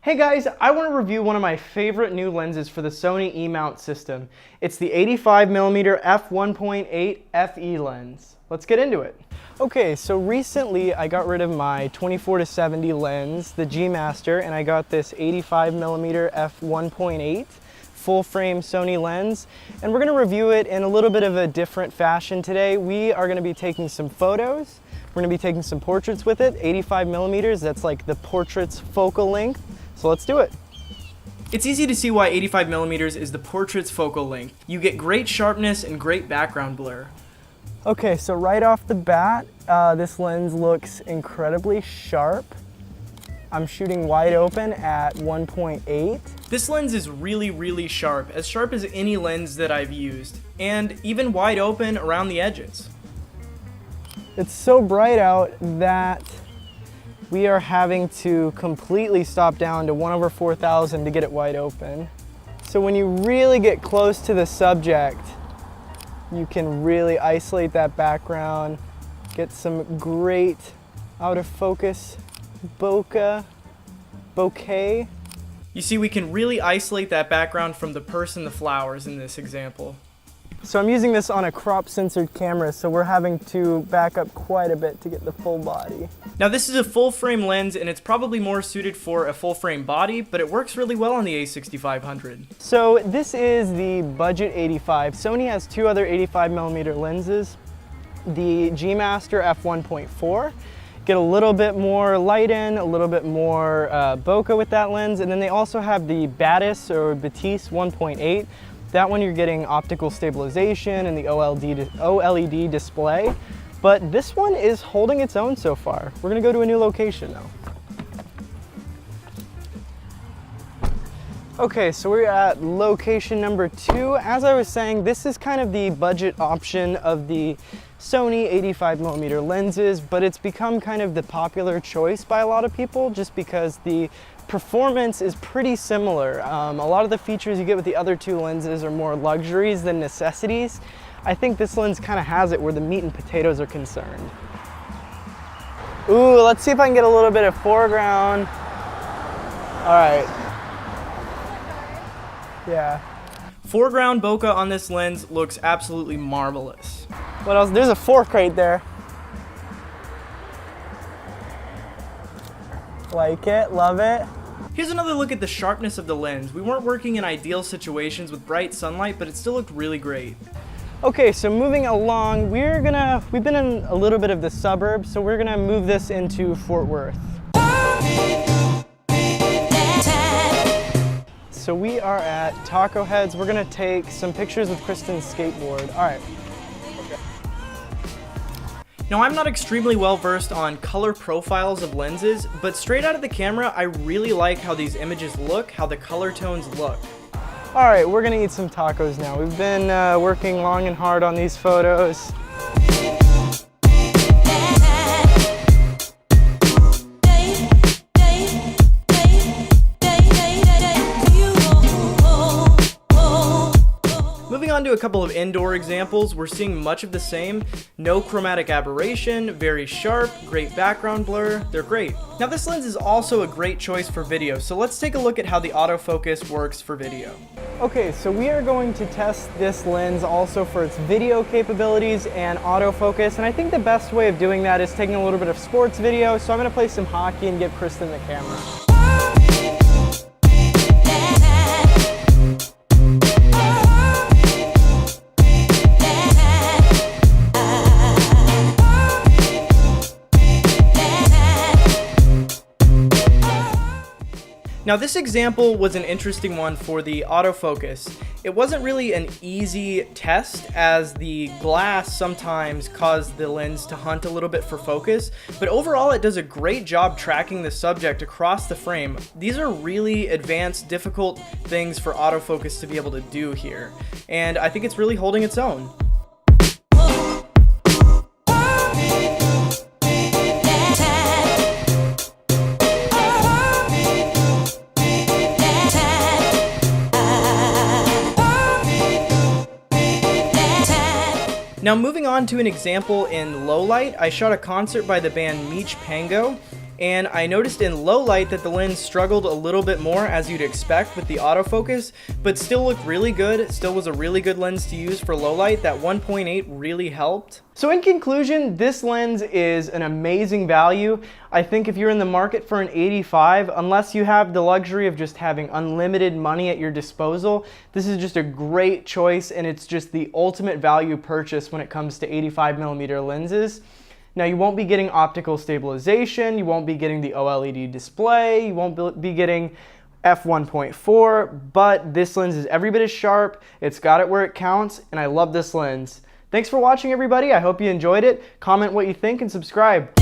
Hey guys, I want to review one of my favorite new lenses for the Sony E-mount system. It's the 85mm f1.8 FE lens. Let's get into it. Okay, so recently I got rid of my 24-70 lens, the G Master, and I got this 85mm f1.8 full frame Sony lens, and we're going to review it in a little bit of a different fashion today. We are going to be taking some photos. We're going to be taking some portraits with it, 85mm, that's like the portrait's focal length. So let's do it. It's easy to see why 85mm is the portrait's focal length. You get great sharpness and great background blur. Okay, so right off the bat, this lens looks incredibly sharp. I'm shooting wide open at 1.8. This lens is really sharp as any lens that I've used, and even wide open around the edges. It's so bright out that we are having to completely stop down to 1/4000 to get it wide open. So when you really get close to the subject, you can really isolate that background, get some great out of focus bokeh. You see, we can really isolate that background from the person, the flowers in this example. So I'm using this on a crop censored camera, so we're having to back up quite a bit to get the full body. Now this is a full frame lens and it's probably more suited for a full frame body, but it works really well on the a6500. So this is the budget 85. Sony has two other 85mm lenses. The G Master f1.4, get a little bit more light in, a little bit more bokeh with that lens, and then they also have the Batis or Batis 1.8. That one you're getting optical stabilization and the OLED display, but this one is holding its own so far. We're gonna go to a new location now. Okay, so we're at location number 2. As I was saying, this is kind of the budget option of the Sony 85mm lenses, but it's become kind of the popular choice by a lot of people just because the performance is pretty similar. A lot of the features you get with the other two lenses are more luxuries than necessities. I think this lens kind of has it where the meat and potatoes are concerned. Ooh, let's see if I can get a little bit of foreground. All right. Yeah. Foreground bokeh on this lens looks absolutely marvelous. What else? There's a fork right there. Like it, love it. Were's another look at the sharpness of the lens. We weren't working in ideal situations with bright sunlight, but it still looked really great. Okay, so moving along, we've been in a little bit of the suburbs, so we're gonna move this into Fort Worth. So we are at Taco Heads. We're gonna take some pictures with Kristen's skateboard. All right. Now I'm not extremely well versed on color profiles of lenses, but straight out of the camera, I really like how these images look, how the color tones look. All right, we're gonna eat some tacos now. We've been working long and hard on these photos. Moving on to a couple of indoor examples, we're seeing much of the same. No chromatic aberration, very sharp, great background blur, they're great. Now this lens is also a great choice for video, so let's take a look at how the autofocus works for video. Okay, so we are going to test this lens also for its video capabilities and autofocus, and I think the best way of doing that is taking a little bit of sports video, so I'm going to play some hockey and give Kristen the camera. Now this example was an interesting one for the autofocus. It wasn't really an easy test as the glass sometimes caused the lens to hunt a little bit for focus, but overall it does a great job tracking the subject across the frame. These are really advanced, difficult things for autofocus to be able to do here, and I think it's really holding its own. Now moving on to an example in low light, I shot a concert by the band Meech Pango, and I noticed in low light that the lens struggled a little bit more, as you'd expect with the autofocus, but still looked really good. It still was a really good lens to use for low light. That 1.8 really helped. So in conclusion, this lens is an amazing value. I think if you're in the market for an 85, unless you have the luxury of just having unlimited money at your disposal, this is just a great choice, and it's just the ultimate value purchase when it comes to 85mm lenses. Now, you won't be getting optical stabilization, you won't be getting the OLED display, you won't be getting f1.4, but this lens is every bit as sharp, it's got it where it counts, and I love this lens. Thanks for watching, everybody. I hope you enjoyed it. Comment what you think and subscribe.